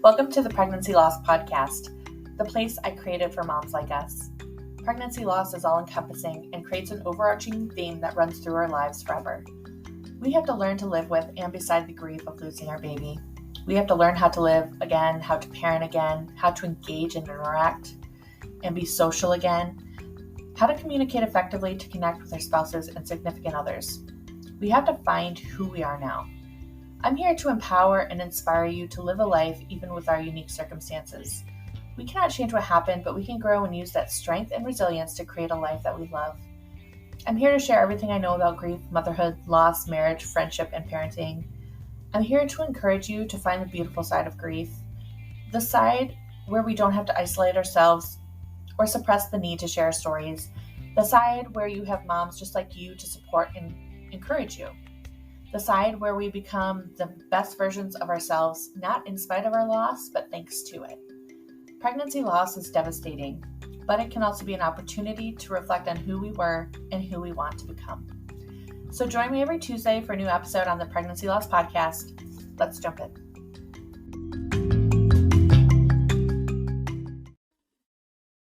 Welcome to the Pregnancy Loss Podcast, the place I created for moms like us. Pregnancy loss is all-encompassing and creates an overarching theme that runs through our lives forever. We have to learn to live with and beside the grief of losing our baby. We have to learn how to live again, how to parent again, how to engage and interact and be social again, how to communicate effectively to connect with our spouses and significant others. We have to find who we are now. I'm here to empower and inspire you to live a life even with our unique circumstances. We cannot change what happened, but we can grow and use that strength and resilience to create a life that we love. I'm here to share everything I know about grief, motherhood, loss, marriage, friendship, and parenting. I'm here to encourage you to find the beautiful side of grief, the side where we don't have to isolate ourselves or suppress the need to share stories, the side where you have moms just like you to support and encourage you. The side where we become the best versions of ourselves, not in spite of our loss, but thanks to it. Pregnancy loss is devastating, but it can also be an opportunity to reflect on who we were and who we want to become. So join me every Tuesday for a new episode on the Pregnancy Loss Podcast. Let's jump in.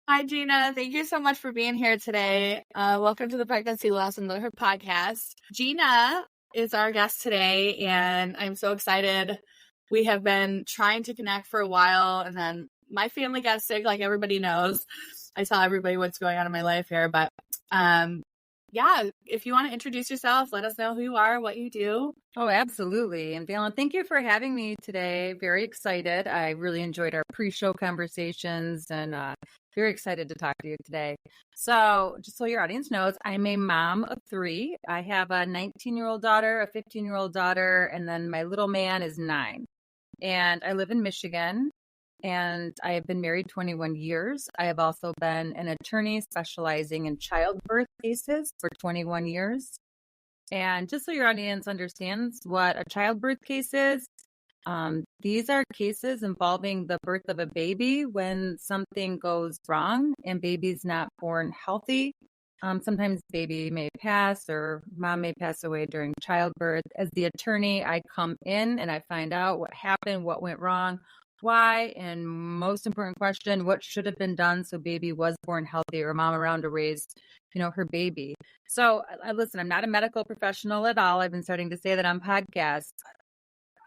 Hi, Gina. Thank you so much for being here today. Welcome to the Pregnancy Loss and Motherhood Podcast. Gina is our guest today, and I'm so excited. We have been trying to connect for a while, and then my family got sick, like everybody knows. I tell everybody what's going on in my life here, but if you want to introduce yourself, let us know who you are, what you do. Oh, absolutely. And Valen, thank you for having me today. Very excited. I really enjoyed our pre-show conversations and very excited to talk to you today. So just so your audience knows, I'm a mom of three. I have a 19-year-old daughter, a 15-year-old daughter, and then my little man is 9. And I live in Michigan, and I have been married 21 years. I have also been an attorney specializing in childbirth cases for 21 years. And just so your audience understands what a childbirth case is, these are cases involving the birth of a baby when something goes wrong and baby's not born healthy. Sometimes baby may pass or mom may pass away during childbirth. As the attorney, I come in and I find out what happened, what went wrong, why, and most important question, what should have been done so baby was born healthy or mom around to raise, her baby. So listen, I'm not a medical professional at all. I've been starting to say that on podcasts.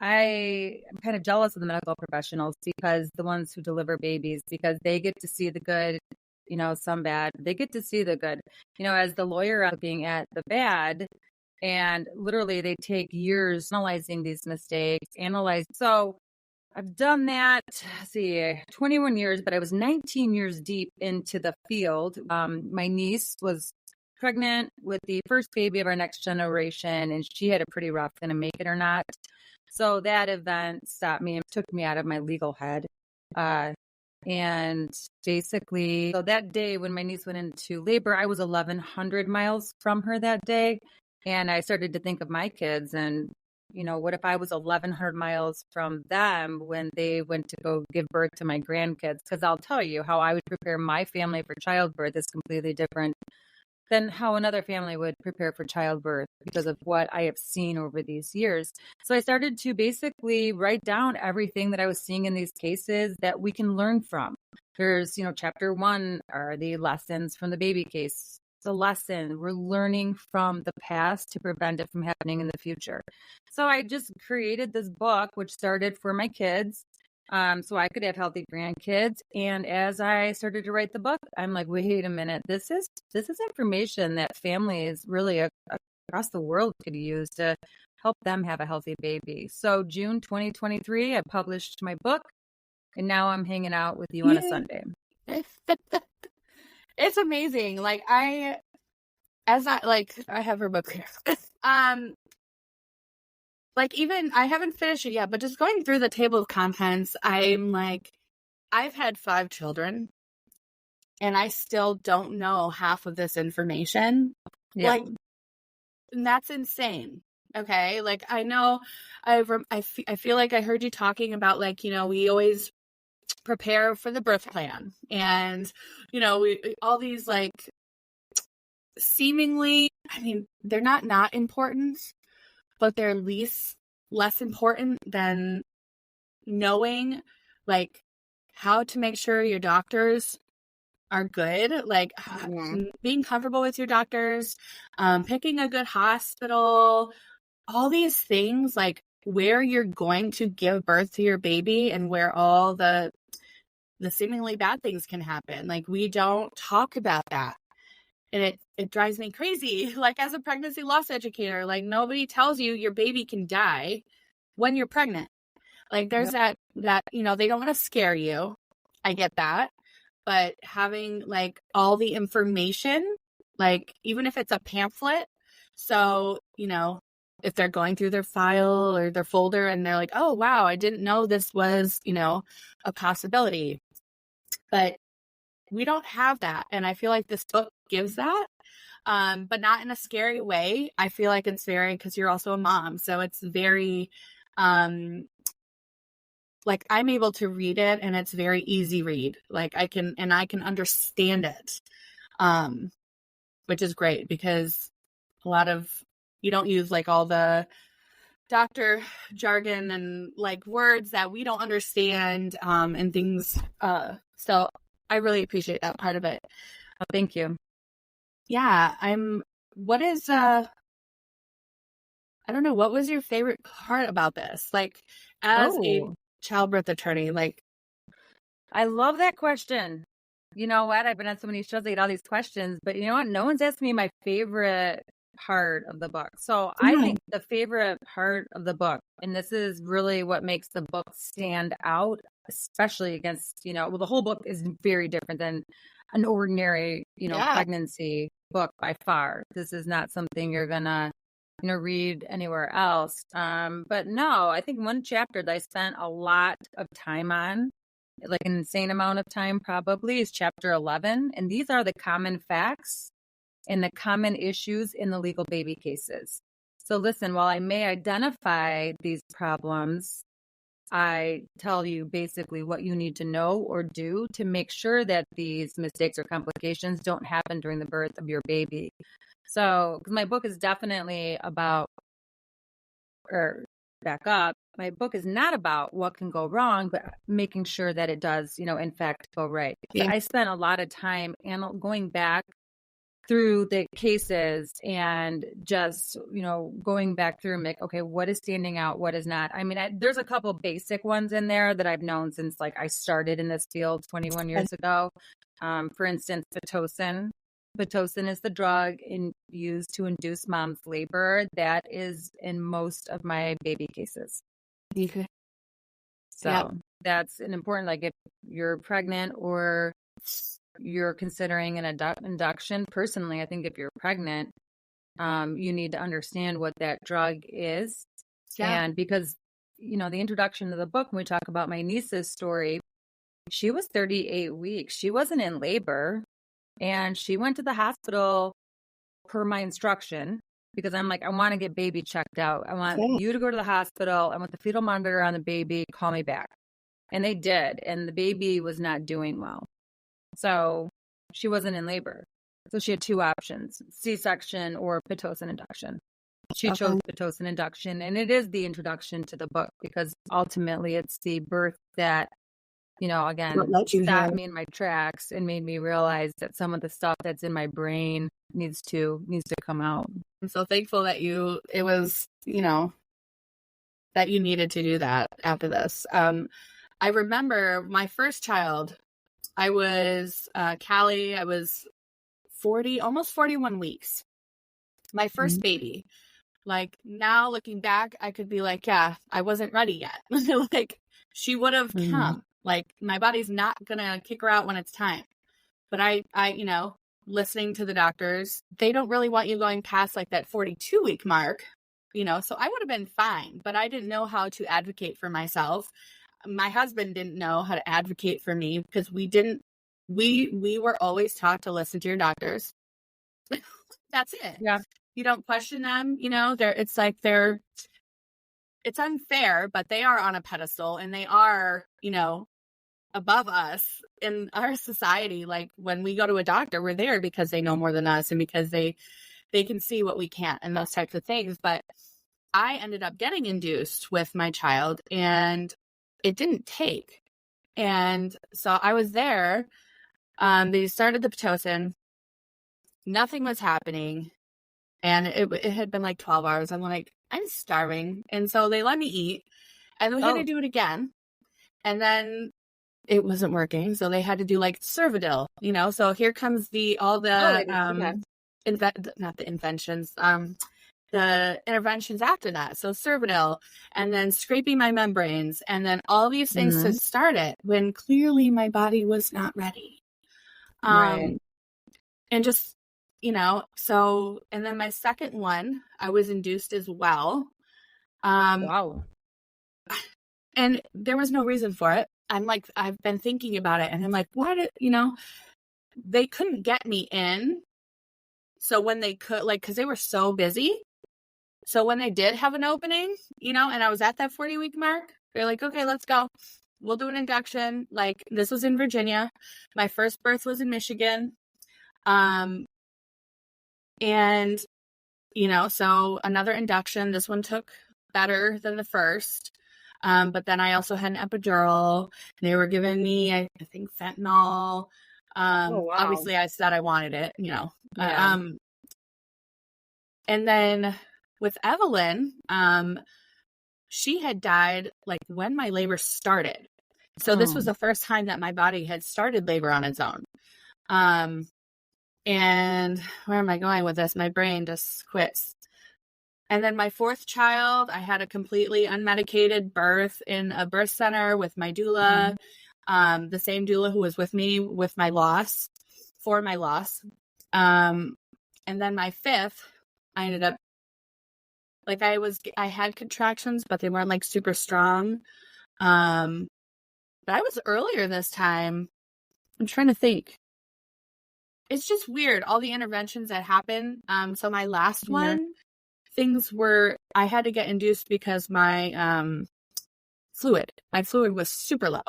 I am kind of jealous of the medical professionals because the ones who deliver babies, because they get to see the good, some bad. They get to see the good, as the lawyer looking at the bad, and literally they take years analyzing these mistakes, So I've done that, 21 years, but I was 19 years deep into the field. My niece was pregnant with the first baby of our next generation, and she had a pretty rough, gonna make it or not. So that event stopped me and took me out of my legal head. And basically, so that day when my niece went into labor, I was 1,100 miles from her that day. And I started to think of my kids and, what if I was 1,100 miles from them when they went to go give birth to my grandkids? Because I'll tell you how I would prepare my family for childbirth is completely different than how another family would prepare for childbirth because of what I have seen over these years. So I started to basically write down everything that I was seeing in these cases that we can learn from. There's, chapter 1 are the lessons from the baby case. The lesson we're learning from the past to prevent it from happening in the future. So I just created this book, which started for my kids. So I could have healthy grandkids. And as I started to write the book, I'm like, wait a minute, this is information that families really across the world could use to help them have a healthy baby. So June 2023, I published my book, and now I'm hanging out with you on a Sunday. It's amazing. I have her book here. Even I haven't finished it yet, but just going through the table of contents, I'm like, I've had 5 children and I still don't know half of this information. Yeah. And that's insane. Okay. I know I feel like I heard you talking about, we always prepare for the birth plan and, we all these seemingly, they're not important, but they're less important than knowing like how to make sure your doctors are good, like being comfortable with your doctors, picking a good hospital, all these things, like where you're going to give birth to your baby and where all the seemingly bad things can happen. Like we don't talk about that. And it drives me crazy. Like as a pregnancy loss educator, like nobody tells you your baby can die when you're pregnant. Like there's that, you know, they don't want to scare you. I get that. But having like all the information, like even if it's a pamphlet, so, you know, if they're going through their file or their folder and they're like, oh, wow, I didn't know this was, you know, a possibility. But we don't have that. And I feel like this book gives that, but not in a scary way. I feel like it's very, because you're also a mom. So it's very, like I'm able to read it and it's very easy read. Like I can understand it, which is great because you don't use like all the doctor jargon and like words that we don't understand, and things. So I really appreciate that part of it. Oh, thank you. Yeah. What was your favorite part about this? Like as a childbirth attorney, like. I love that question. You know what? I've been on so many shows, I get all these questions, but you know what? No one's asked me my favorite part of the book. So I think the favorite part of the book, and this is really what makes the book stand out, especially against, you know, well, the whole book is very different than an ordinary, you know, pregnancy book by far. This is not something you're gonna, you know, read anywhere else. But no, I think one chapter that I spent a lot of time on, like an insane amount of time probably, is chapter 11. And these are the common facts and the common issues in the legal baby cases. So listen, while I may identify these problems, I tell you basically what you need to know or do to make sure that these mistakes or complications don't happen during the birth of your baby. So, because my book is definitely about, or back up, my book is not about what can go wrong, but making sure that it does, you know, in fact, go right. Yeah. I spent a lot of time going back through the cases and just, you know, going back through and like, okay, what is standing out? What is not? I mean, there's a couple basic ones in there that I've known since like I started in this field 21 years ago. For instance, Pitocin. Pitocin is the drug used to induce mom's labor. That is in most of my baby cases. Okay. So that's an important, like if you're pregnant or you're considering an induction, personally, I think if you're pregnant, you need to understand what that drug is. Yeah. And because, you know, the introduction to the book, when we talk about my niece's story, she was 38 weeks. She wasn't in labor. And she went to the hospital per my instruction because I'm like, I want to get baby checked out. I want you to go to the hospital. I want the fetal monitor on the baby. Call me back. And they did. And the baby was not doing well. So she wasn't in labor. So she had two options, C-section or Pitocin induction. She chose Pitocin induction. And it is the introduction to the book because ultimately it's the birth that, you know, again, stopped me in my tracks and made me realize that some of the stuff that's in my brain needs to come out. I'm so thankful that it was, you know, that you needed to do that after this. I remember my first child, I was, Callie, I was almost 41 weeks. My first baby. Like now looking back, I could be like, yeah, I wasn't ready yet. Like she would have come. Like my body's not gonna kick her out when it's time. But I, you know, listening to the doctors, they don't really want you going past like that 42-week mark, you know, so I would have been fine, but I didn't know how to advocate for myself. My husband didn't know how to advocate for me because we were always taught to listen to your doctors. That's it. Yeah. You don't question them, you know, it's unfair, but they are on a pedestal and they are, you know, above us in our society. Like when we go to a doctor, we're there because they know more than us and because they can see what we can't and those types of things. But I ended up getting induced with my child and it didn't take. And so I was there. They started the Pitocin. Nothing was happening. And it had been like 12 hours. I'm like, I'm starving. And so they let me eat. And we had to do it again. And then it wasn't working. So they had to do like Cervidil, So here comes not the inventions, the interventions after that. So Cervidil, and then scraping my membranes, and then all these things to start it when clearly my body was not ready. Right. And just, so, and then my second one, I was induced as well. Wow. And there was no reason for it. I'm like, I've been thinking about it, and I'm like, why did, they couldn't get me in. So when they could, because they were so busy. So when they did have an opening, and I was at that 40-week mark, they're like, okay, let's go. We'll do an induction. Like, this was in Virginia. My first birth was in Michigan. And, so another induction. This one took better than the first. But then I also had an epidural. They were giving me, I think, fentanyl. Oh, wow. Obviously I said I wanted it, Yeah. And then with Evelyn, she had died like when my labor started. So this was the first time that my body had started labor on its own. And where am I going with this? My brain just quits. And then my fourth child, I had a completely unmedicated birth in a birth center with my doula, the same doula who was with me with my loss, for my loss. And then my fifth, I ended up, I had contractions, but they weren't like super strong. But I was earlier this time. I'm trying to think. It's just weird, all the interventions that happen. So my last one, I had to get induced because my fluid was super low.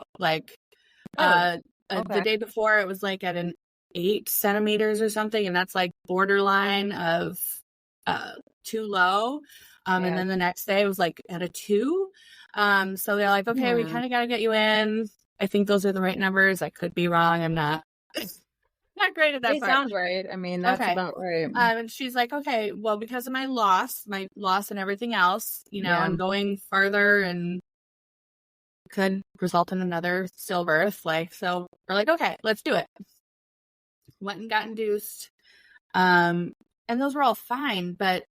The day before it was like at an 8 centimeters or something, and that's like borderline of too low. And then the next day it was like at a 2. So they're like, okay, we kind of got to get you in. I think those are the right numbers. I could be wrong. I'm not great at that They part. sound right. I mean, that's about right. And she's like, okay, well, because of my loss and everything else, I'm going farther and could result in another stillbirth. So we're like, okay, let's do it. Went and got induced. And those were all fine. But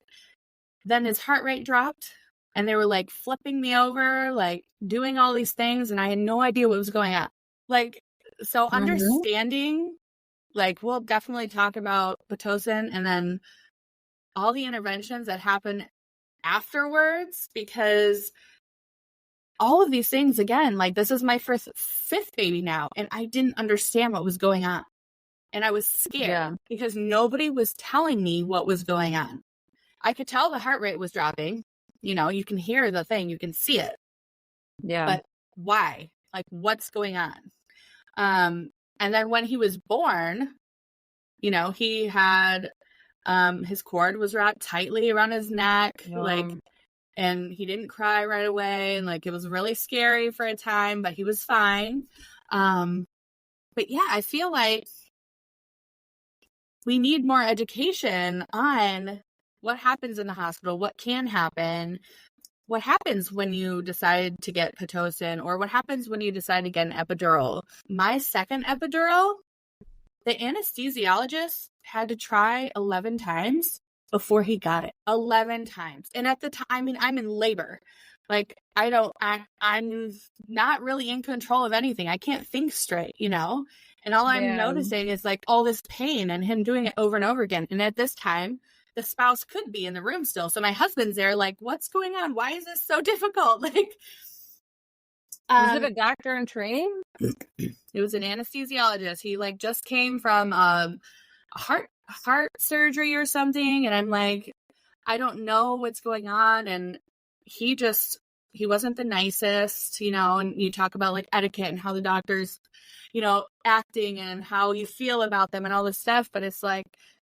then his heart rate dropped, and they were like flipping me over, like doing all these things. And I had no idea what was going on. So understanding, we'll definitely talk about Pitocin and then all the interventions that happen afterwards, because all of these things, again, this is my fifth baby now, and I didn't understand what was going on. And I was scared because nobody was telling me what was going on. I could tell the heart rate was dropping. You can hear the thing, you can see it. Yeah. But why? What's going on? And then when he was born, he had, his cord was wrapped tightly around his neck, and he didn't cry right away. And it was really scary for a time, but he was fine. But yeah, I feel like we need more education on what happens in the hospital, what can happen, what happens when you decide to get Pitocin, or what happens when you decide to get an epidural. My second epidural, the anesthesiologist had to try 11 times before he got it. 11 times. And at the time, I'm in labor. I'm not really in control of anything. I can't think straight, And all I'm noticing is all this pain and him doing it over and over again. And at this time, the spouse could be in the room still. So my husband's there what's going on? Why is this so difficult? Was it a doctor in training? It was an anesthesiologist. He just came from heart surgery or something. And I'm like, I don't know what's going on. And he wasn't the nicest, and you talk about etiquette and how the doctors, acting and how you feel about them and all this stuff. But it's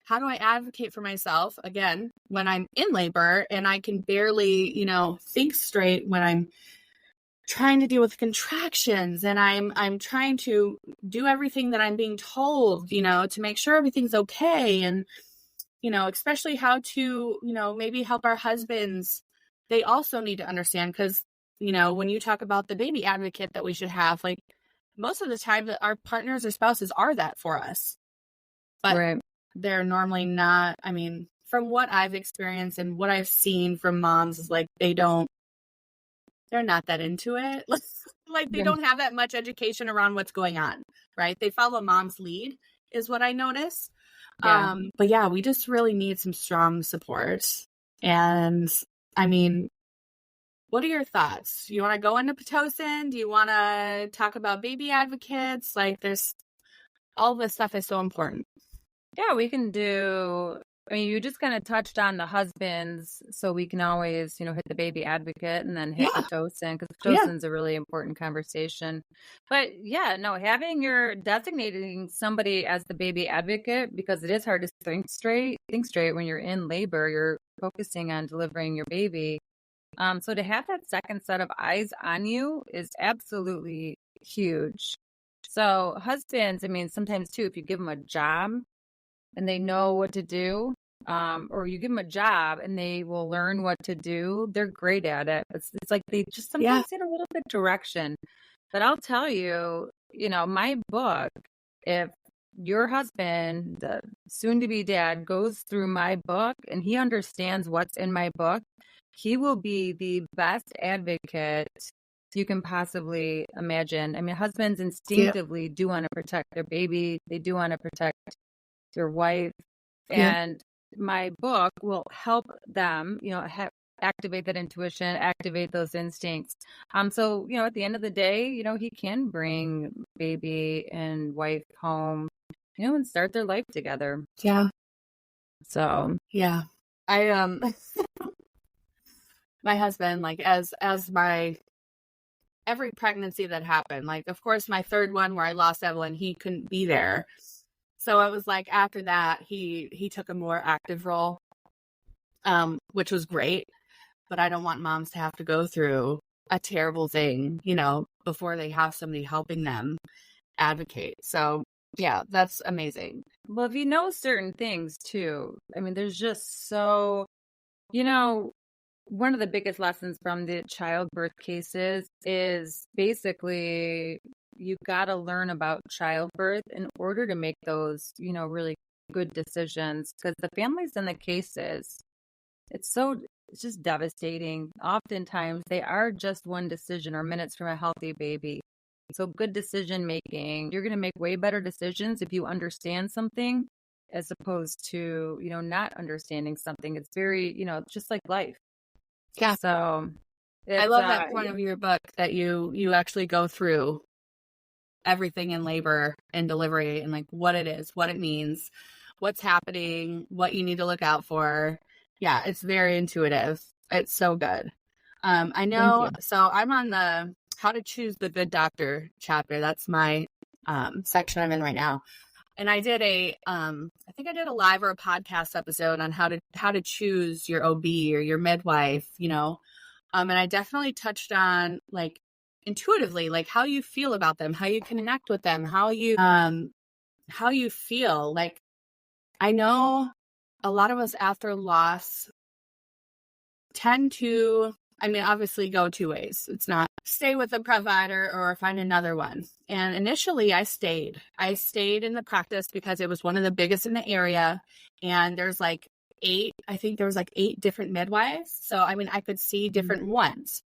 how do I advocate for myself again when I'm in labor and I can barely, think straight when I'm trying to deal with contractions, and I'm trying to do everything that I'm being told, to make sure everything's okay. And, especially how to, maybe help our husbands. They also need to understand, because, when you talk about the baby advocate that we should have, like, most of the time that our partners or spouses are that for us, but Right. they're normally not. I mean, from what I've experienced and what I've seen from moms is like, they're not that into it. Like they don't have that much education around what's going on, right? They follow mom's lead is what I notice. Yeah. But yeah, we just really need some strong support. And I mean, what are your thoughts? You want to go into Pitocin? Do you want to talk about baby advocates? Like, there's all this stuff is so important. Yeah, we can do. I mean, you just kind of touched on the husbands, so we can always, hit the baby advocate and then hit Pitocin, because Pitocin's a really important conversation. But yeah, no, designating somebody as the baby advocate, because it is hard to think straight when you're in labor, you're focusing on delivering your baby. So to have that second set of eyes on you is absolutely huge. So husbands, I mean, sometimes too, if you give them a job and they know what to do, or you give them a job and they will learn what to do, they're great at it. It's like they just sometimes need a little bit of direction. But I'll tell you, my book, if your husband, the soon-to-be dad, goes through my book and he understands what's in my book, he will be the best advocate you can possibly imagine. I mean, husbands instinctively do want to protect their baby. They do want to protect their wife. And my book will help them, activate that intuition, activate those instincts. So, at the end of the day, he can bring baby and wife home, and start their life together. Yeah. So, yeah. I, my husband, like, as my every pregnancy that happened, like, of course, my third one where I lost Evelyn, he couldn't be there. So it was like, after that, he took a more active role, which was great. But I don't want moms to have to go through a terrible thing, before they have somebody helping them advocate. So yeah, that's amazing. Well, if you know certain things too, I mean, there's just so, one of the biggest lessons from the childbirth cases is basically you got to learn about childbirth in order to make those, really good decisions, because the families in the cases, it's just devastating. Oftentimes they are just one decision or minutes from a healthy baby. So good decision making, you're going to make way better decisions if you understand something as opposed to, not understanding something. It's very, just like life. Yeah. So I love that point of your book that you actually go through everything in labor and delivery and like what it is, what it means, what's happening, what you need to look out for. Yeah, it's very intuitive. It's so good. I know. So I'm on the How to Choose the Good Doctor chapter. That's my section I'm in right now. And I did I think I did a live or a podcast episode on how to choose your OB or your midwife, and I definitely touched on like intuitively, like how you feel about them, how you connect with them, how you feel. Like, I know a lot of us after loss tend to, obviously go two ways. It's not stay with a provider or find another one. And initially I stayed in the practice because it was one of the biggest in the area. And there's like 8 different midwives. So, I could see different ones.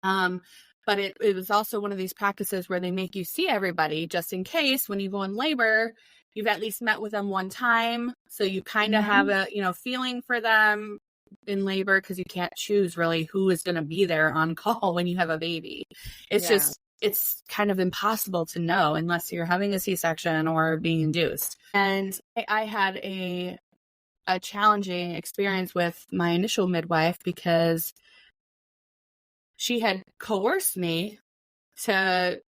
But it was also one of these practices where they make you see everybody just in case when you go in labor, you've at least met with them one time. So you kind of have a, feeling for them in labor, because you can't choose really who is going to be there on call when you have a baby. It's kind of impossible to know unless you're having a C-section or being induced. And I had a challenging experience with my initial midwife because she had coerced me to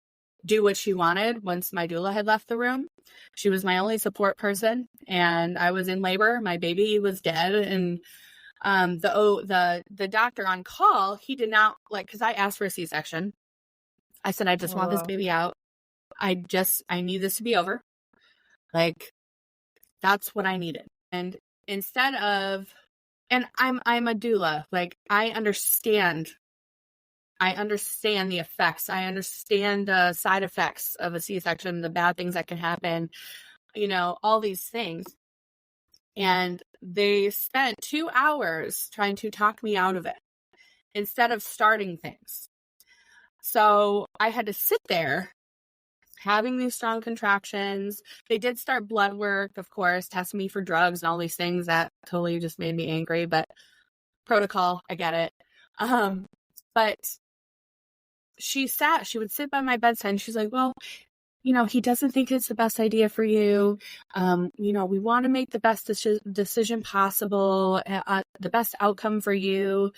do what she wanted once my doula had left the room. She was my only support person, and I was in labor. My baby was dead, and the doctor on call, he did not because I asked for a C-section. I said, I just want this baby out. I need this to be over. Like, that's what I needed. And instead of, and I'm a doula. Like, I understand the effects. I understand the side effects of a C-section, the bad things that can happen, all these things. And they spent 2 hours trying to talk me out of it instead of starting things. So I had to sit there having these strong contractions. They did start blood work, of course, test me for drugs and all these things that totally just made me angry, but protocol, I get it. But she would sit by my bedside and she's like, well, he doesn't think it's the best idea for you. We want to make the best decision possible, the best outcome for you.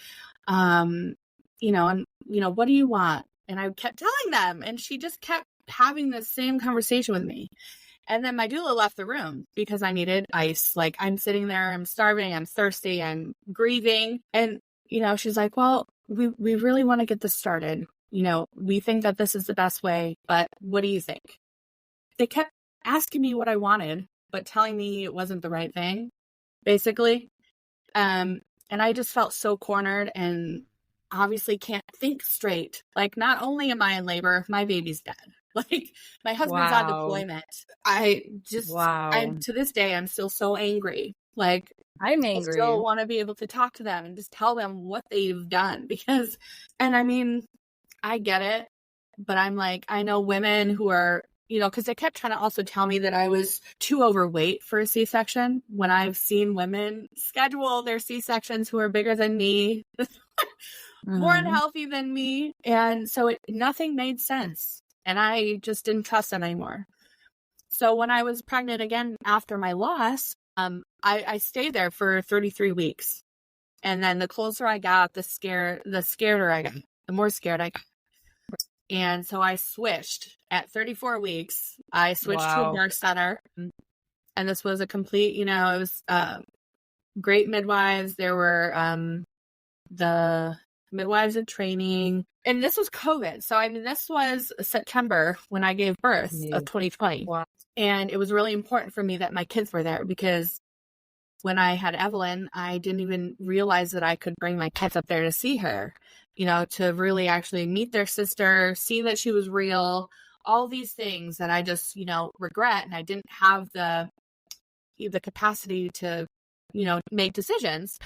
And what do you want? And I kept telling them, and she just kept having the same conversation with me. And then my doula left the room because I needed ice. Like, I'm sitting there, I'm starving, I'm thirsty, I'm grieving. And, she's like, well, we really want to get this started. We think that this is the best way, but what do you think? They kept asking me what I wanted, but telling me it wasn't the right thing, basically. And I just felt so cornered and obviously can't think straight. Like, not only am I in labor, my baby's dead. Like, my husband's on deployment. To this day, I'm still so angry. Like, I'm angry. I still want to be able to talk to them and just tell them what they've done because, and I mean, I get it, but I'm like, I know women who are, because they kept trying to also tell me that I was too overweight for a C-section when I've seen women schedule their C-sections who are bigger than me, more unhealthy than me. And so nothing made sense. And I just didn't trust them anymore. So when I was pregnant again after my loss, I stayed there for 33 weeks. And then the closer I got, the scarier I got, the more scared I got. And so I switched at 34 weeks. I switched to a birth center. And this was a complete, it was great midwives. There were the midwives in training. And this was COVID. So, this was September when I gave birth of 2020. Wow. And it was really important for me that my kids were there because when I had Evelyn, I didn't even realize that I could bring my kids up there to see her, to really actually meet their sister, see that she was real, all these things that I just, regret. And I didn't have the capacity to, make decisions.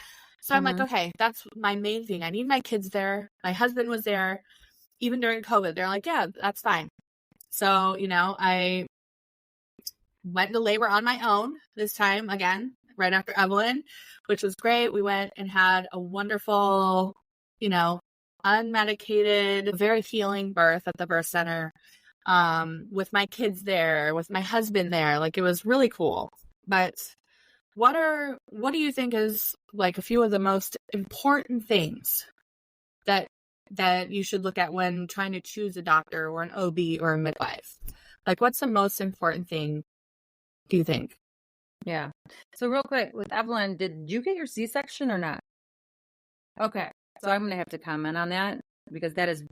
So I'm like, okay, that's my main thing. I need my kids there. My husband was there. Even during COVID, they're like, yeah, that's fine. So, I went into labor on my own this time again, right after Evelyn, which was great. We went and had a wonderful, unmedicated, very healing birth at the birth center, with my kids there, with my husband there. Like, it was really cool. But what do you think is like a few of the most important things that you should look at when trying to choose a doctor or an OB or a midwife? Like, what's the most important thing, do you think? Yeah. So real quick, with Evelyn, did you get your C-section or not? Okay. So I'm going to have to comment on that because that is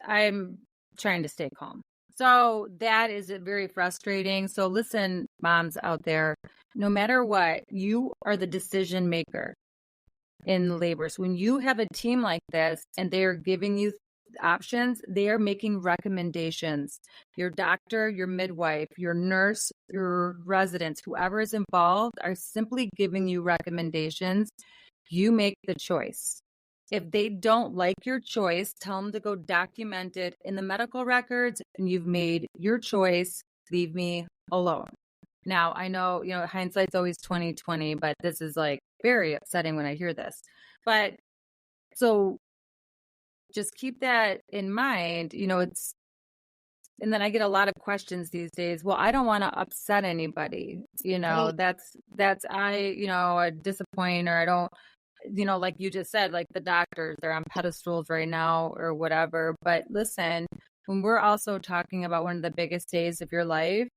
I'm trying to stay calm. So that is very frustrating. So listen, moms out there, no matter what, you are the decision maker in labor. So when you have a team like this and they're giving you options, they are making recommendations. Your doctor, your midwife, your nurse, your residents, whoever is involved are simply giving you recommendations. You make the choice. If they don't like your choice, tell them to go document it in the medical records, and you've made your choice. Leave me alone. Now, I know, hindsight's always 20/20, but this is like very upsetting when I hear this. But so just keep that in mind. And then I get a lot of questions these days. Well, I don't want to upset anybody. That's I disappoint, or I don't, like you just said, like the doctors, they're on pedestals right now or whatever. But listen, when we're also talking about one of the biggest days of your life,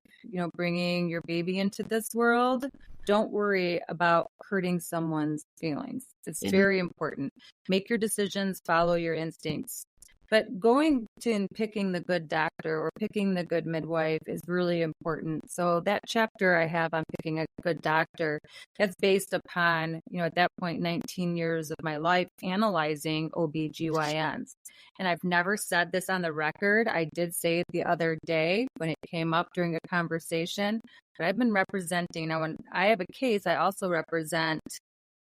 bringing your baby into this world, don't worry about hurting someone's feelings. It's very important. Make your decisions, follow your instincts. But going to and picking the good doctor or picking the good midwife is really important. So that chapter I have on picking a good doctor, that's based upon, at that point, 19 years of my life analyzing OBGYNs. And I've never said this on the record. I did say it the other day when it came up during a conversation, but I've been representing. Now, when I have a case, I also represent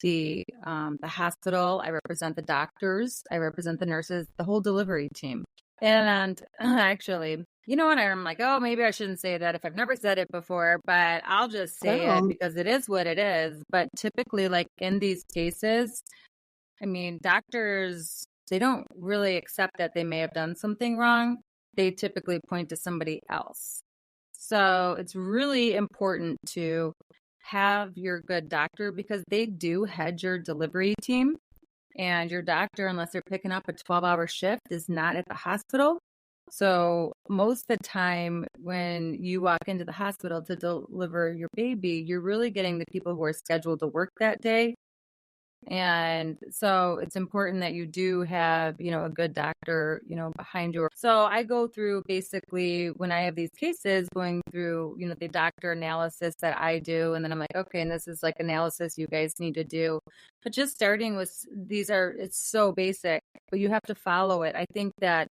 the hospital, I represent the doctors, I represent the nurses, the whole delivery team. And actually, what I'm like, oh, maybe I shouldn't say that if I've never said it before, but I'll just say it because it is what it is. But typically, like in these cases, I mean, doctors, they don't really accept that they may have done something wrong. They typically point to somebody else. So it's really important to have your good doctor because they do head your delivery team, and your doctor, unless they're picking up a 12-hour shift, is not at the hospital. So most of the time when you walk into the hospital to deliver your baby, you're really getting the people who are scheduled to work that day. And so it's important that you do have, a good doctor, behind you. So I go through basically when I have these cases going through, the doctor analysis that I do. And then I'm like, okay, and this is like analysis you guys need to do. But just starting with it's so basic, but you have to follow it. I think that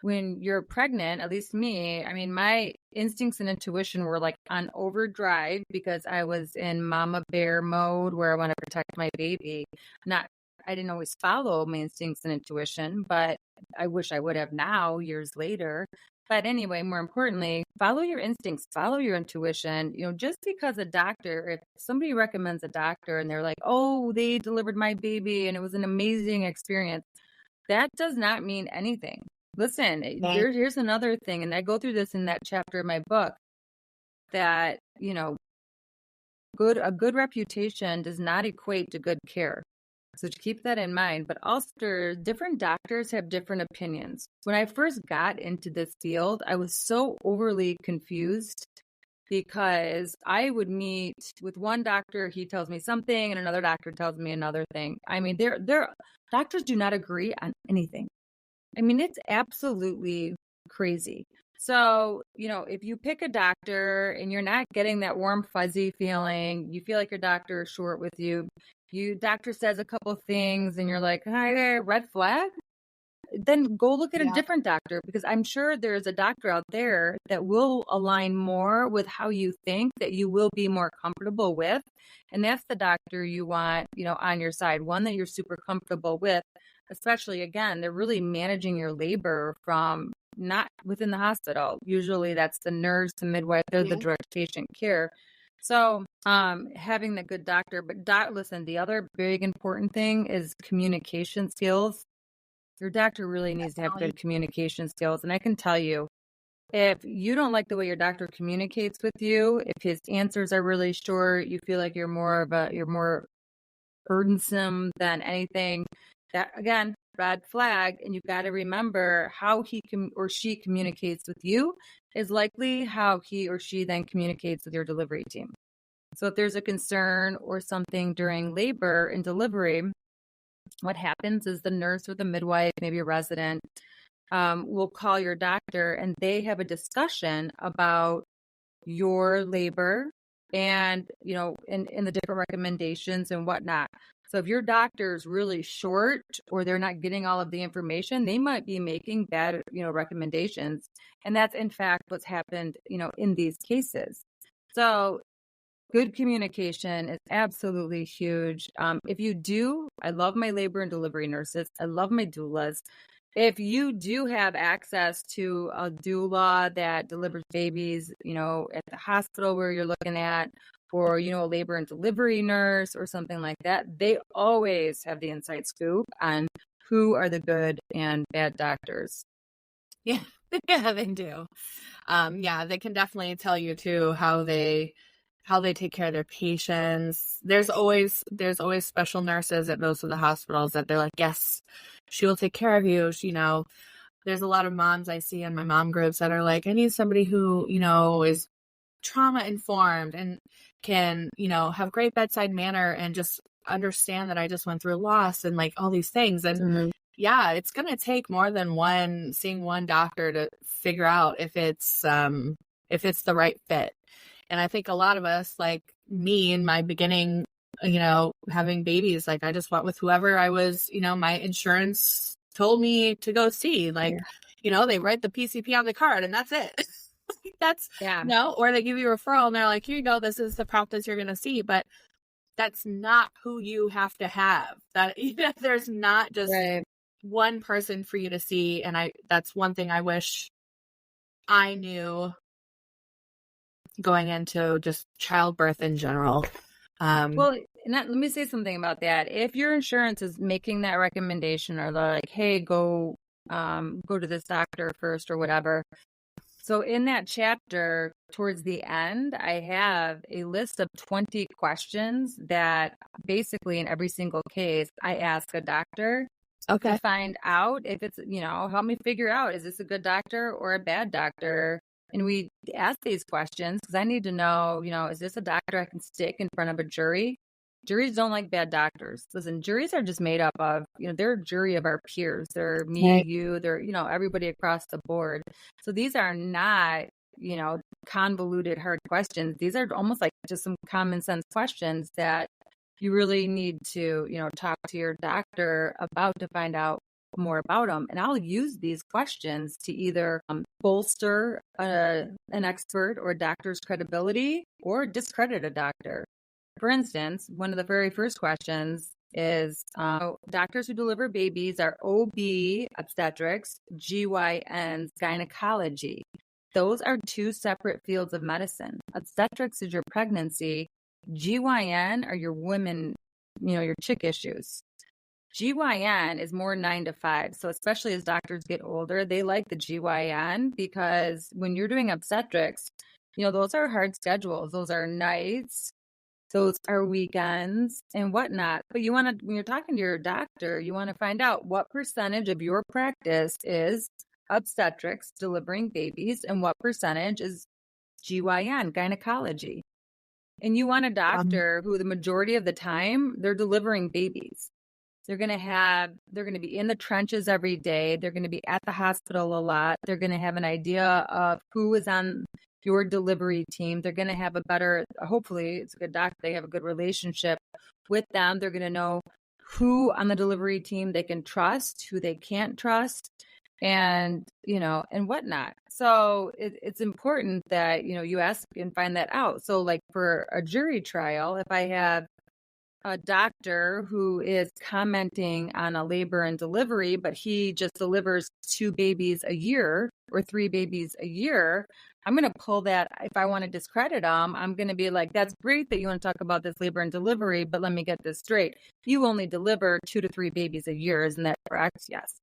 when you're pregnant, at least me, I mean, my instincts and intuition were like on overdrive because I was in mama bear mode where I want to protect my baby. I didn't always follow my instincts and intuition, but I wish I would have now, years later. But anyway, more importantly, follow your instincts, follow your intuition. Just because if somebody recommends a doctor and they're like, oh, they delivered my baby and it was an amazing experience, that does not mean anything. Listen, here's another thing, and I go through this in that chapter of my book, that, a good reputation does not equate to good care. So to keep that in mind, but also different doctors have different opinions. When I first got into this field, I was so overly confused because I would meet with one doctor, he tells me something, and another doctor tells me another thing. I mean, doctors do not agree on anything. I mean, it's absolutely crazy. So, if you pick a doctor and you're not getting that warm, fuzzy feeling, you feel like your doctor is short with you, doctor says a couple things and you're like, hi there, red flag, then go look at a different doctor, because I'm sure there's a doctor out there that will align more with how you think, that you will be more comfortable with. And that's the doctor you want, on your side, one that you're super comfortable with. Especially, again, they're really managing your labor from not within the hospital. Usually that's the nurse, the midwife, they're the direct patient care. So having the good doctor, but listen, the other big important thing is communication skills. Your doctor really needs to have good communication skills. And I can tell you, if you don't like the way your doctor communicates with you, if his answers are really short, you feel like you're more burdensome than anything, that, again, red flag. And you've got to remember how he or she communicates with you is likely how he or she then communicates with your delivery team. So if there's a concern or something during labor and delivery, what happens is the nurse or the midwife, maybe a resident, will call your doctor and they have a discussion about your labor and, in the different recommendations and whatnot. So if your doctor is really short or they're not getting all of the information, they might be making bad, recommendations. And that's in fact what's happened, in these cases. So good communication is absolutely huge. I love my labor and delivery nurses. I love my doulas. If you do have access to a doula that delivers babies, at the hospital where you're looking at, or, a labor and delivery nurse or something like that, they always have the inside scoop on who are the good and bad doctors. Yeah, they do. They can definitely tell you too how they take care of their patients. There's always special nurses at most of the hospitals that they're like, yes, she will take care of you. There's a lot of moms I see in my mom groups that are like, I need somebody who, is trauma informed and can, have great bedside manner and just understand that I just went through loss and like all these things. And yeah, it's going to take more than seeing one doctor to figure out if it's the right fit. And I think a lot of us, like me in my beginning, having babies, like I just went with whoever I was, my insurance told me to go see. Like, they write the PCP on the card and that's it. That's, or they give you a referral and they're like, here you go, this is the practice you're going to see. But that's not who you have to have. That there's not just one person for you to see. And that's one thing I wish I knew going into just childbirth in general. Well, let me say something about that. If your insurance is making that recommendation, or they're like, hey, go to this doctor first or whatever. So in that chapter, towards the end, I have a list of 20 questions that basically in every single case, I ask a doctor to find out if it's, help me figure out, is this a good doctor or a bad doctor? And we ask these questions because I need to know, is this a doctor I can stick in front of a jury? Juries don't like bad doctors. Listen, juries are just made up of, they're a jury of our peers. They're me, you, they're, everybody across the board. So these are not, convoluted, hard questions. These are almost like just some common sense questions that you really need to, talk to your doctor about to find out more about them. And I'll use these questions to either bolster an expert or a doctor's credibility or discredit a doctor. For instance, one of the very first questions is doctors who deliver babies are OB obstetrics, GYNs gynecology. Those are two separate fields of medicine. Obstetrics is your pregnancy. GYN are your women, your chick issues. GYN is more 9 to 5. So especially as doctors get older, they like the GYN because when you're doing obstetrics, those are hard schedules. Those are nights. Those are weekends and whatnot. But when you're talking to your doctor, you want to find out what percentage of your practice is obstetrics, delivering babies, and what percentage is GYN, gynecology. And you want a doctor who the majority of the time, they're delivering babies. They're going to be in the trenches every day. They're going to be at the hospital a lot. They're going to have an idea of who is on your delivery team. They're going to have hopefully it's a good doctor. They have a good relationship with them. They're going to know who on the delivery team they can trust, who they can't trust, and, and whatnot. So it's important that, you ask and find that out. So like for a jury trial, if I have a doctor who is commenting on a labor and delivery, but he just delivers 2 babies a year or 3 babies a year, I'm going to pull that. If I want to discredit him, I'm going to be like, that's great that you want to talk about this labor and delivery, but let me get this straight. You only deliver 2 to 3 babies a year. Isn't that correct? Yes.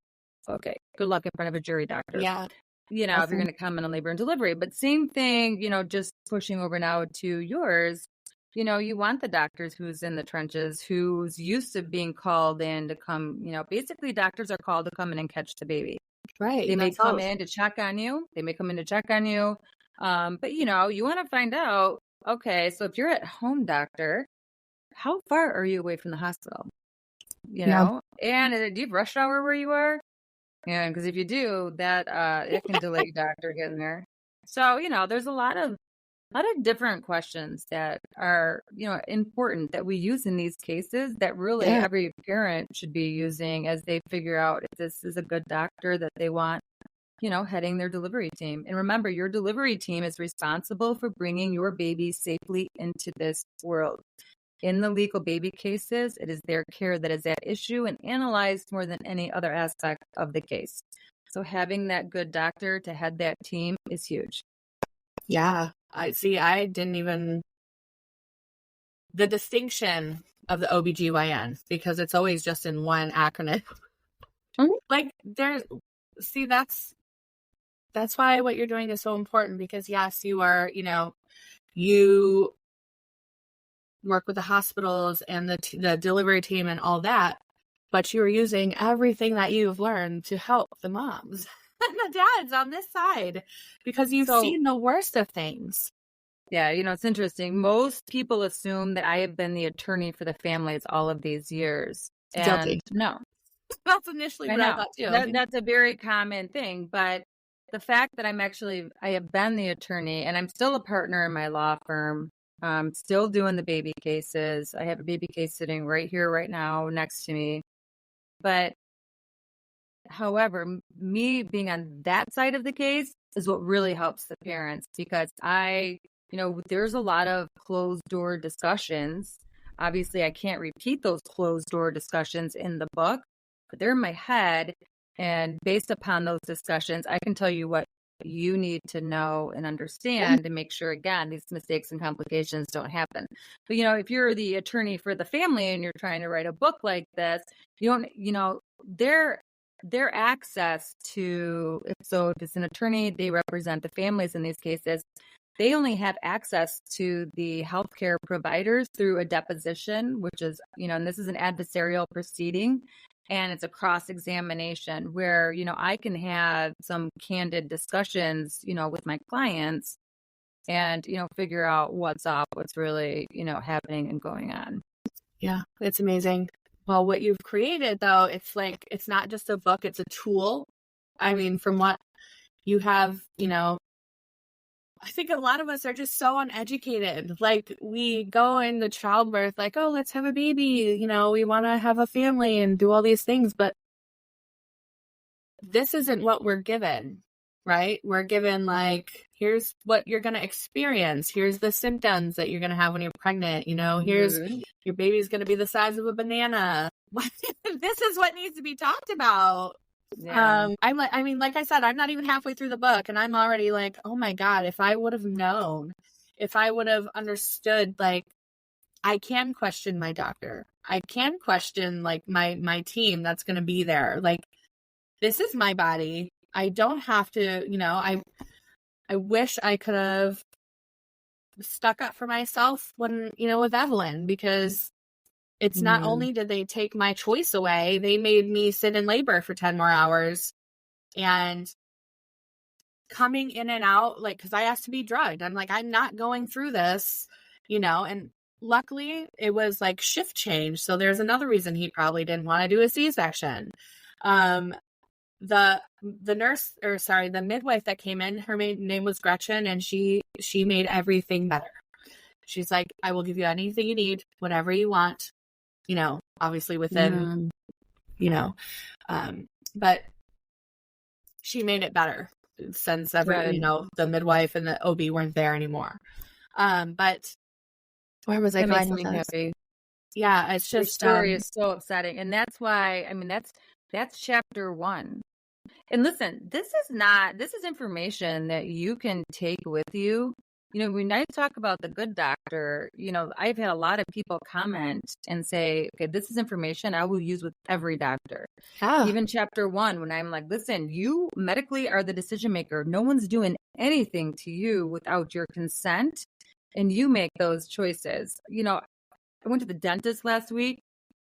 Okay. Good luck in front of a jury, doctor. Yeah. If you're going to comment on labor and delivery, but same thing, just pushing over now to yours. You want the doctors who's in the trenches, who's used to being called in to come, basically doctors are called to come in and catch the baby. Right. They may come in to check on you. But, you want to find out, okay, so if you're at home doctor, how far are you away from the hospital? And do you have rush hour where you are? Yeah, because if you do, that it can delay doctor getting there. So, there's a lot of different questions that are, important that we use in these cases that really every parent should be using as they figure out if this is a good doctor that they want, heading their delivery team. And remember, your delivery team is responsible for bringing your baby safely into this world. In the legal baby cases, it is their care that is at issue and analyzed more than any other aspect of the case. So having that good doctor to head that team is huge. Yeah. I didn't even the distinction of the OBGYN, because it's always just in one acronym. Like that's why what you're doing is so important, because yes, you are, you work with the hospitals and the delivery team and all that, but you're using everything that you've learned to help the moms and the dads on this side, because you've seen the worst of things. Yeah, it's interesting. Most people assume that I have been the attorney for the families all of these years. And Guilty. No. That's initially what I thought too. That's a very common thing. But the fact that I have been the attorney and I'm still a partner in my law firm, still doing the baby cases. I have a baby case sitting right here, right now, next to me. But however, me being on that side of the case is what really helps the parents, because there's a lot of closed door discussions. Obviously, I can't repeat those closed door discussions in the book, but they're in my head. And based upon those discussions, I can tell you what you need to know and understand to make sure, again, these mistakes and complications don't happen. But, if you're the attorney for the family and you're trying to write a book like this, their access to, if it's an attorney, they represent the families in these cases. They only have access to the healthcare providers through a deposition, which is, and this is an adversarial proceeding, and it's a cross-examination where, I can have some candid discussions, with my clients and, figure out what's up, what's really, happening and going on. Yeah, it's amazing. Well, what you've created, though, it's not just a book, it's a tool. I mean, from what you have, I think a lot of us are just so uneducated. Like, we go into childbirth like, oh, let's have a baby. We want to have a family and do all these things. But this isn't what we're given, right? We're given like, here's what you're going to experience. Here's the symptoms that you're going to have when you're pregnant. Here's your baby's going to be the size of a banana. This is what needs to be talked about. Yeah. Like I said, I'm not even halfway through the book and I'm already like, oh my God, if I would have known, if I would have understood, like, I can question my doctor. I can question like my team that's going to be there. Like, this is my body. I don't have to, I wish I could have stuck up for myself when, with Evelyn, because it's not only did they take my choice away, they made me sit in labor for 10 more hours and coming in and out, like, because I asked to be drugged. I'm like, I'm not going through this, and luckily it was like shift change. So there's another reason he probably didn't want to do a C-section. The midwife that came in, her name was Gretchen, and she made everything better. She's like, I will give you anything you need, whatever you want. Obviously within, but she made it better since the midwife and the OB weren't there anymore. But where was I going with this? Happy. Yeah, it's just, your story is so upsetting. And that's why, that's chapter 1. And listen, this is information that you can take with you. When I talk about the good doctor, I've had a lot of people comment and say, okay, this is information I will use with every doctor. Yeah. Even chapter 1, when I'm like, listen, you medically are the decision maker. No one's doing anything to you without your consent, and you make those choices. I went to the dentist last week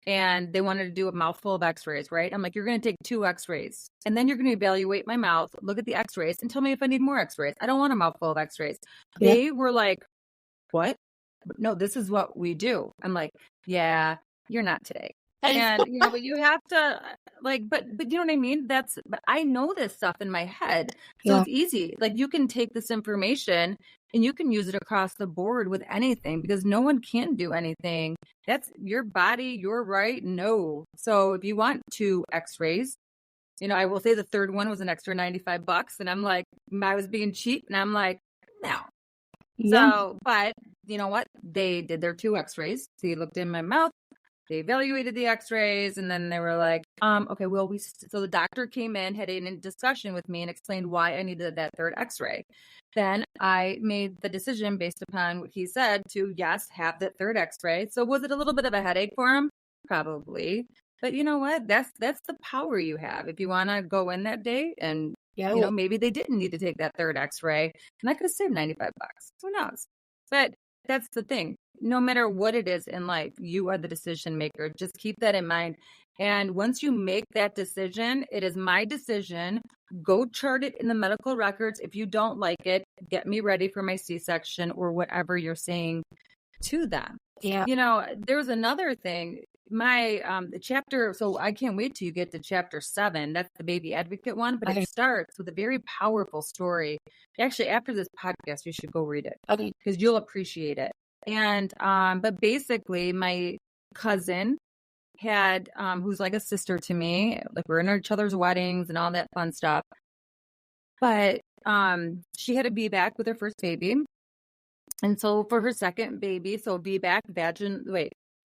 and they wanted to do a mouthful of x-rays, right? I'm like, you're going to take 2 x-rays and then you're going to evaluate my mouth, look at the x-rays and tell me if I need more x-rays. I don't want a mouthful of x-rays. Yeah. They were like, what? No, this is what we do. I'm like, yeah, you're not today. And, but you have to but you know what I mean? But I know this stuff in my head. So It's easy. Like, you can take this information and you can use it across the board with anything, because no one can do anything. That's your body, your right. No. So if you want 2 x-rays, I will say the third one was an extra $95. And I'm like, I was being cheap. And I'm like, no. Yeah. So, but you know what? They did their 2 x-rays. So he looked in my mouth. They evaluated the x-rays, and then they were like, okay, well, so the doctor came in, had a discussion with me and explained why I needed that 3rd x-ray. Then I made the decision based upon what he said to, yes, have that 3rd x-ray. So was it a little bit of a headache for him? Probably. But you know what? That's the power you have. If you want to go in that day and, maybe they didn't need to take that 3rd x-ray, and I could have saved $95. Who knows? But that's the thing. No matter what it is in life, you are the decision maker. Just keep that in mind. And once you make that decision, it is my decision. Go chart it in the medical records. If you don't like it, get me ready for my C-section or whatever you're saying to them. Yeah. There's another thing. the chapter, so I can't wait till you get to chapter 7. That's the baby advocate one, but it starts with a very powerful story. Actually, after this podcast, you should go read it because you'll appreciate it. And, but basically my cousin had, who's like a sister to me, like we're in each other's weddings and all that fun stuff. But, she had a VBAC with her first baby. And so for her second baby, so VBAC,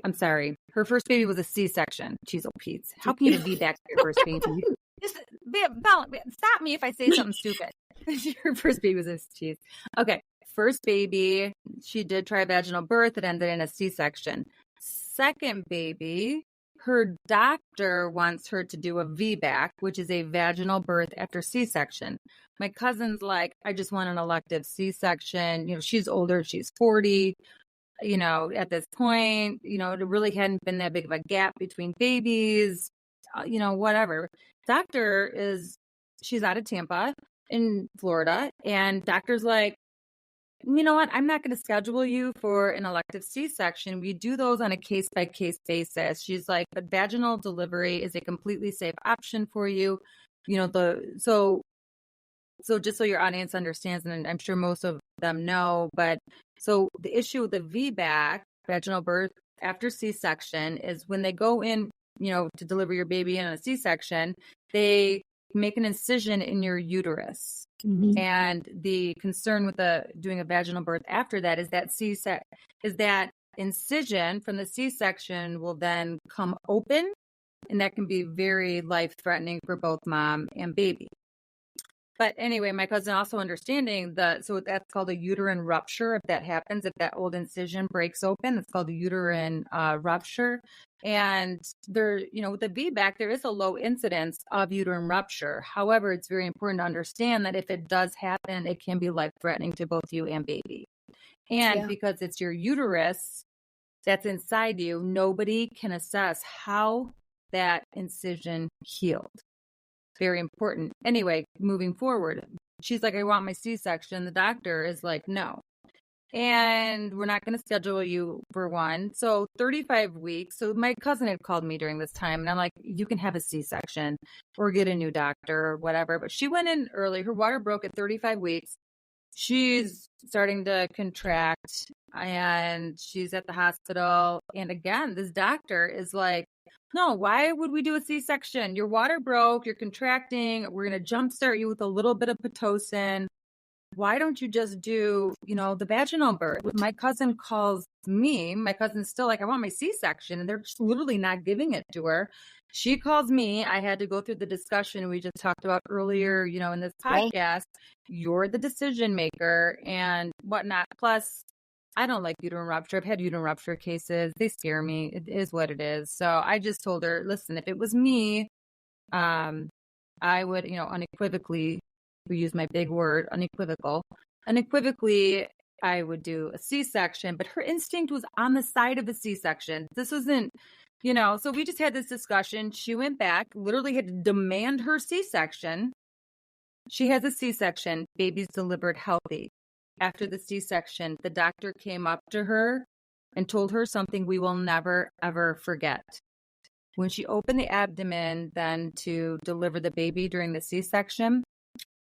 I'm sorry. Her first baby was a C-section. Jeez, oh, Pete. How can you have a VBAC for your first baby? Just, stop me if I say something stupid. Her first baby was a cheese. Okay. First baby, she did try vaginal birth. It ended in a C-section. Second baby, her doctor wants her to do a VBAC, which is a vaginal birth after C-section. My cousin's like, I just want an elective C-section. You know, she's older. She's 40. You know, at this point, you know, there really hadn't been that big of a gap between babies, you know, whatever. She's out of Tampa in Florida. And doctor's like, you know what? I'm not going to schedule you for an elective C-section. We do those on a case-by-case basis. She's like, but vaginal delivery is a completely safe option for you. You know, so just so your audience understands, and I'm sure most of them know, but so the issue with the VBAC, vaginal birth after C-section, is when they go in, you know, to deliver your baby in a C-section, they make an incision in your uterus. Mm-hmm. And the concern with doing a vaginal birth after that is that incision from the C-section will then come open, and that can be very life-threatening for both mom and baby. But anyway, my cousin also understanding so that's called a uterine rupture. If that happens, if that old incision breaks open, it's called a uterine rupture. And there, you know, with the VBAC, there is a low incidence of uterine rupture. However, it's very important to understand that if it does happen, it can be life-threatening to both you and baby. And because it's your uterus that's inside you, nobody can assess how that incision healed. Very important. Anyway, moving forward, she's like, I want my C-section. The doctor is like, no. And we're not going to schedule you for one. So 35 weeks. So my cousin had called me during this time, and I'm like, you can have a C-section or get a new doctor or whatever. But she went in early. Her water broke at 35 weeks. She's starting to contract, and she's at the hospital. And again, this doctor is like, no, why would we do a C-section? Your water broke, you're contracting, we're going to jumpstart you with a little bit of Pitocin. Why don't you just do, you know, the vaginal birth? My cousin calls me, my cousin's still like, I want my C-section, and they're just literally not giving it to her. She calls me. I had to go through the discussion we just talked about earlier, you know, in this podcast. Right. You're the decision maker and whatnot. Plus, I don't like uterine rupture. I've had uterine rupture cases. They scare me. It is what it is. So I just told her, listen, if it was me, I would, you know, unequivocally, we use my big word, unequivocally, I would do a C-section. But her instinct was on the side of a C-section. This wasn't, you know, so we just had this discussion. She went back, literally had to demand her C-section. She has a C-section. Baby's delivered healthy. After the C-section, the doctor came up to her and told her something we will never, ever forget. When she opened the abdomen then to deliver the baby during the C-section,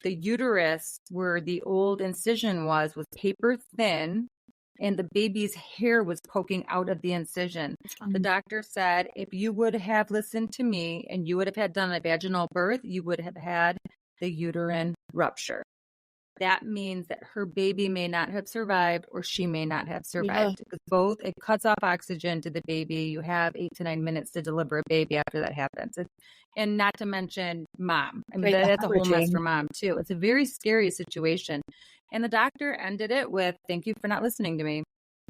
the uterus where the old incision was paper thin, and the baby's hair was poking out of the incision. The doctor said, if you would have listened to me and you would have had done a vaginal birth, you would have had the uterine rupture. That means that her baby may not have survived, or she may not have survived. Because both, it cuts off oxygen to the baby. You have 8 to 9 minutes to deliver a baby after that happens. And not to mention mom. I mean, that's a whole mess for mom too. It's a very scary situation. And the doctor ended it with, thank you for not listening to me.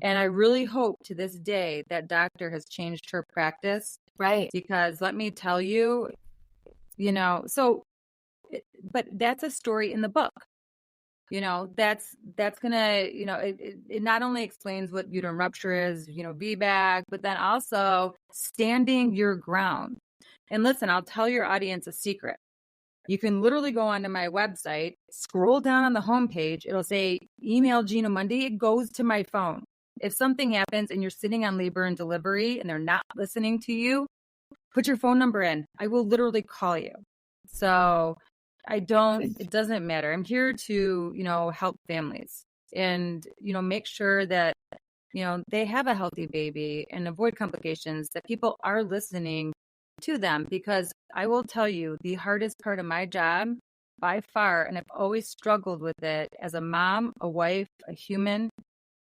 And I really hope to this day that doctor has changed her practice. Right. Because let me tell you, you know, but that's a story in the book. You know, that's going to, you know, it not only explains what uterine rupture is, you know, VBAC, but then also standing your ground. And listen, I'll tell your audience a secret. You can literally go onto my website, scroll down on the homepage. It'll say, email Gina Mundy. It goes to my phone. If something happens and you're sitting on labor and delivery and they're not listening to you, put your phone number in. I will literally call you. So it doesn't matter. I'm here to, help families and, make sure that, they have a healthy baby and avoid complications, that people are listening to them. Because I will tell you, the hardest part of my job by far, and I've always struggled with it as a mom, a wife, a human,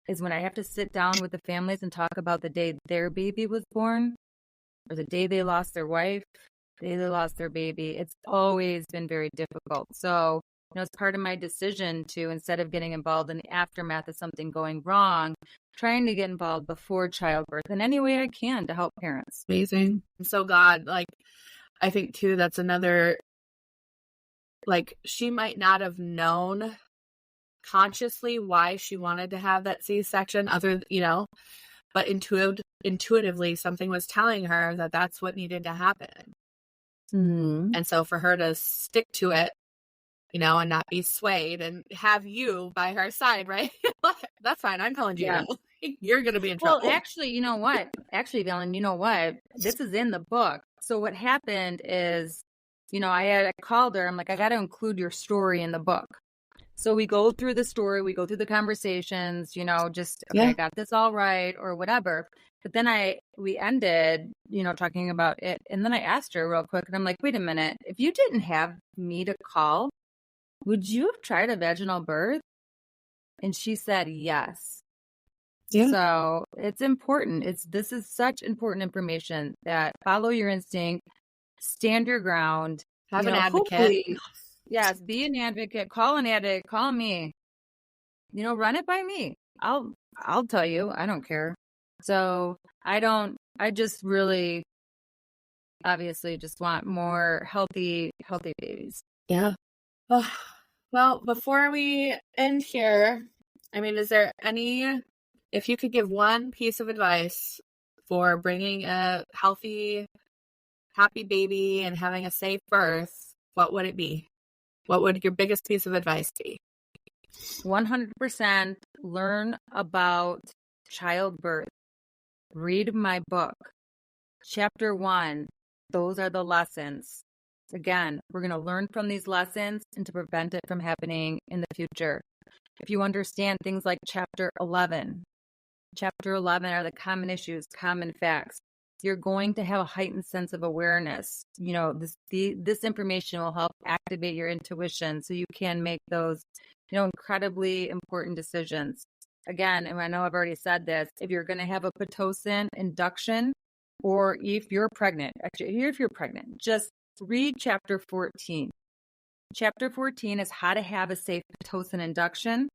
is when I have to sit down with the families and talk about the day their baby was born or the day they lost their wife, the day they lost their baby. It's always been very difficult. So, it's part of my decision to, instead of getting involved in the aftermath of something going wrong, trying to get involved before childbirth in any way I can to help parents. Amazing. I'm so glad. I think too, that's another, she might not have known consciously why she wanted to have that C-section but intuitively something was telling her that that's what needed to happen. Mm-hmm. And so for her to stick to it, and not be swayed and have you by her side, right? That's fine. I'm calling you. Yeah. You're going to be in trouble. Well, actually, you know what? Actually, Valen, you know what? This is in the book. So what happened is, I called her. I'm like, I got to include your story in the book. So we go through the story, we go through the conversations, I got this all right or whatever. But then we ended, talking about it. And then I asked her real quick and I'm like, wait a minute, if you didn't have me to call, would you have tried a vaginal birth? And she said, yes. Yeah. So it's important. This is such important information that follow your instinct, stand your ground. Have an advocate. Yes, be an advocate. Call an addict. Call me. Run it by me. I'll tell you. I don't care. So I just really obviously just want more healthy babies. Yeah. Oh, well, before we end here, is there if you could give one piece of advice for bringing a healthy, happy baby and having a safe birth, what would it be? What would your biggest piece of advice be? 100% learn about childbirth. Read my book. Chapter 1, those are the lessons. Again, we're going to learn from these lessons and to prevent it from happening in the future. If you understand things like Chapter 11 are the common issues, common facts. You're going to have a heightened sense of awareness. This information will help activate your intuition so you can make those, incredibly important decisions. Again, and I know I've already said this, if you're going to have a Pitocin induction or if you're pregnant, just read Chapter 14. Chapter 14 is how to have a safe Pitocin induction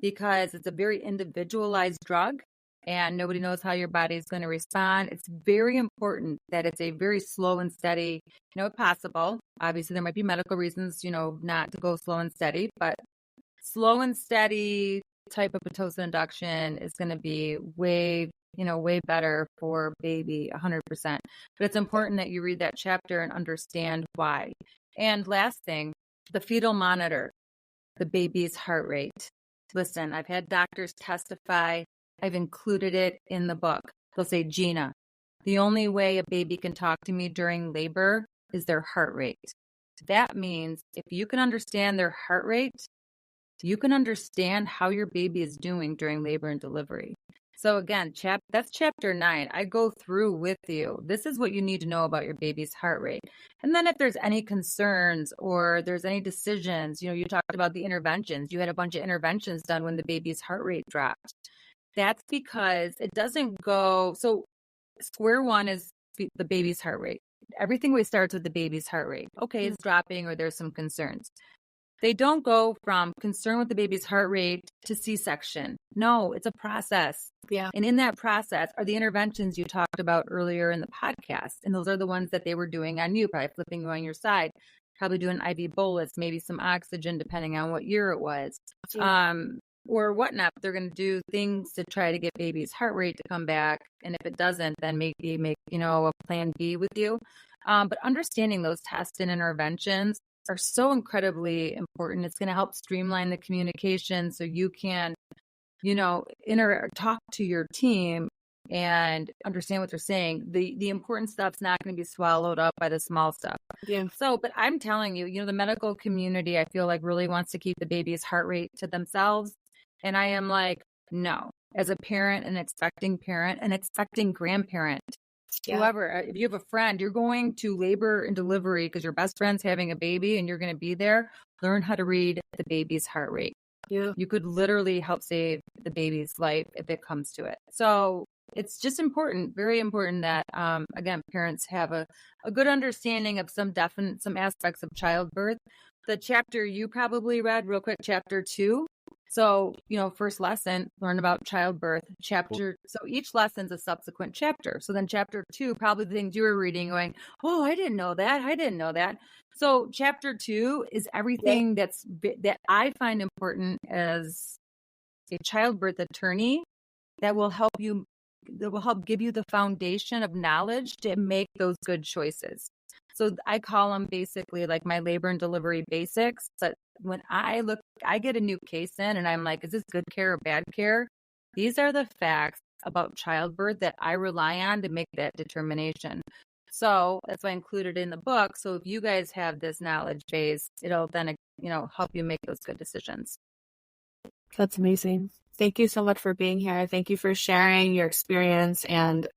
because it's a very individualized drug and nobody knows how your body is going to respond. It's very important that it's a very slow and steady, if possible. Obviously, there might be medical reasons, not to go slow and steady, but slow and steady type of Pitocin induction is going to be way better for baby, 100%. But it's important that you read that chapter and understand why. And last thing, the fetal monitor, the baby's heart rate. Listen, I've had doctors testify. I've included it in the book. They'll say, Gina, the only way a baby can talk to me during labor is their heart rate. That means if you can understand their heart rate, you can understand how your baby is doing during labor and delivery. So again, that's Chapter 9. I go through with you. This is what you need to know about your baby's heart rate. And then if there's any concerns or there's any decisions, you talked about the interventions. You had a bunch of interventions done when the baby's heart rate dropped. That's because it doesn't go. So square one is the baby's heart rate. Everything always starts with the baby's heart rate. Okay, it's dropping or there's some concerns. They don't go from concern with the baby's heart rate to C-section. No, it's a process. Yeah. And in that process are the interventions you talked about earlier in the podcast. And those are the ones that they were doing on you, probably flipping you on your side, probably doing IV bolus, maybe some oxygen, depending on what year it was, or whatnot. They're going to do things to try to get baby's heart rate to come back. And if it doesn't, then maybe make, a plan B with you. But understanding those tests and interventions are so incredibly important. It's going to help streamline the communication so you can talk to your team and understand what they're saying. The important stuff's not going to be swallowed up by the small stuff. Yeah. So, but I'm telling you, the medical community, I feel like really wants to keep the baby's heart rate to themselves. And I am like, no, as a parent, an expecting grandparent, whoever, if you have a friend, you're going to labor and delivery because your best friend's having a baby and you're going to be there, learn how to read the baby's heart rate. Yeah. You could literally help save the baby's life if it comes to it. So it's just important, very important that, again, parents have a good understanding of some aspects of childbirth. The chapter you probably read real quick, chapter 2. So, first lesson, learn about childbirth. So each lesson's a subsequent chapter. So then chapter 2, probably the things you were reading going, oh, I didn't know that. So chapter 2 is everything that I find important as a childbirth attorney that will help give you the foundation of knowledge to make those good choices. So I call them basically like my labor and delivery basics. But when I get a new case in and I'm like, is this good care or bad care? These are the facts about childbirth that I rely on to make that determination. So that's why I included in the book. So if you guys have this knowledge base, it'll then, help you make those good decisions. That's amazing. Thank you so much for being here. Thank you for sharing your experience and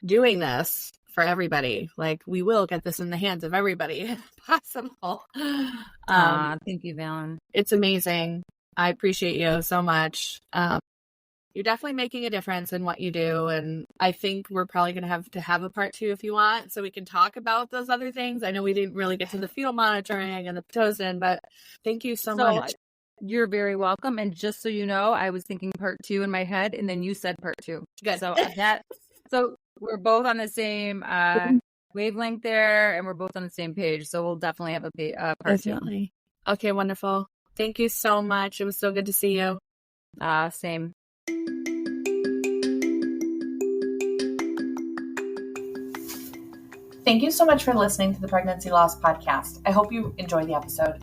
doing this for everybody. Like, we will get this in the hands of everybody if possible. Thank you, Valen. It's amazing. I appreciate you so much. You're definitely making a difference in what you do. And I think we're probably going to have a part 2 if you want, so we can talk about those other things. I know we didn't really get to the fetal monitoring and the Pitocin, but thank you so much. You're very welcome. And just so you know, I was thinking part 2 in my head, and then you said part 2. Good. So we're both on the same wavelength there, and we're both on the same page. So we'll definitely have a part 2. Okay, wonderful. Thank you so much. It was so good to see you. Same. Thank you so much for listening to the Pregnancy Loss Podcast. I hope you enjoyed the episode.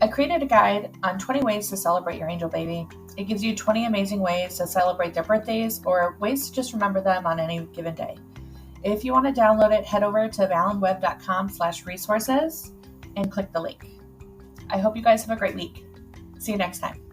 I created a guide on 20 ways to celebrate your angel baby. It gives you 20 amazing ways to celebrate their birthdays or ways to just remember them on any given day. If you want to download it, head over to valenweb.com/resources and click the link. I hope you guys have a great week. See you next time.